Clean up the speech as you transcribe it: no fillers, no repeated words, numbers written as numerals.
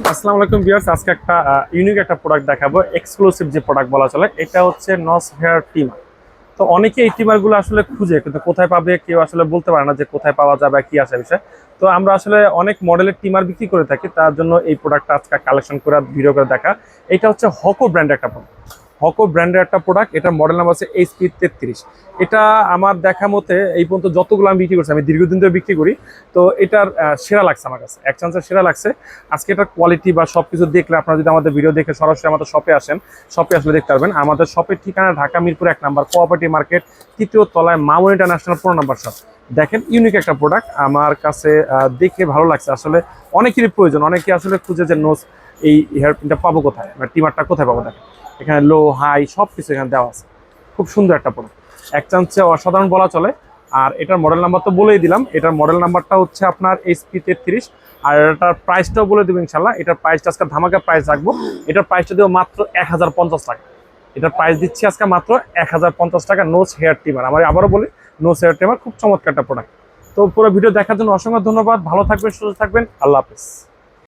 আসসালামু আলাইকুম ভিউয়ার্স, আজকে একটা ইউনিক একটা প্রোডাক্ট দেখাবো। এক্সক্লুসিভ যে প্রোডাক্ট বলা চলে, এটা হচ্ছে নস হেয়ার ট্রিমার। তো অনেকে এই ট্রিমার গুলো আসলে খুঁজে, কিন্তু কোথায় পাবে কেউ আসলে বলতে পারে না যে কোথায় পাওয়া যাবে কি আসে বিষয়। তো আমরা আসলে অনেক মডেলের ট্রিমার বিক্রি করে থাকি, তার জন্য এই প্রোডাক্টটা আজকে কালেকশন করে ভিডিও করে দেখা। এটা হচ্ছে হকো ব্র্যান্ডের একটা প্রোডাক্ট। হকো ব্র্যান্ডের একটা প্রোডাক্ট, এটার মডেল নাম আছে HP33। এটা আমার দেখা মতে এই পর্যন্ত যতগুলো আমি বিক্রি করছি, আমি দীর্ঘদিন ধরে বিক্রি করি, তো এটার সেরা লাগছে আমার কাছে, এক চান্সের সেরা লাগছে। আজকে এটার কোয়ালিটি বা সবকিছু দেখলে আপনারা যদি আমাদের ভিডিও দেখে সরাসরি আমাদের শপে আসেন, শপে আসলে দেখতে পারবেন। আমাদের শপের ঠিকানা ঢাকা মিরপুর 1 নম্বর কোঅপারেটিভ মার্কেট, 3য় তলায় মামুন ইন্টারন্যাশনাল 15 নম্বর শপ। দেখেন ইউনিক একটা প্রোডাক্ট, আমার কাছে দেখে ভালো লাগছে। আসলে অনেকেরই প্রয়োজন, অনেকে আসলে খুঁজে যে নোজ এই হেয়ার পিনটা পাবো কোথায় বা ট্রিমারটা কোথায় পাবো। দেখেন এখানে লো হাই সব কিছু এখানে দেওয়া আছে। খুব সুন্দর একটা প্রোডাক্ট, এক চান্সে অসাধারণ বলা চলে। আর এটার মডেল নাম্বার তো বলেই দিলাম, এটার মডেল নাম্বারটা হচ্ছে আপনার HP33। আর এটার প্রাইসটাও বলে দেবো ইনশাল্লাহ। এটার প্রাইসটা আজকে ধামাকা প্রাইস রাখবো। এটার প্রাইসটা দেবো মাত্র 1050 টাকা। এটার প্রাইস দিচ্ছি আজকে মাত্র 1050 টাকা। নোজ হেয়ার ট্রিমার, আমার আবারও বলি, নোজ হেয়ার ট্রিমার খুব চমৎকার একটা প্রোডাক্ট। তো পুরো ভিডিও দেখার জন্য অসংখ্য ধন্যবাদ। ভালো থাকবেন, সুস্থ থাকবেন, আল্লাহ হাফেজ।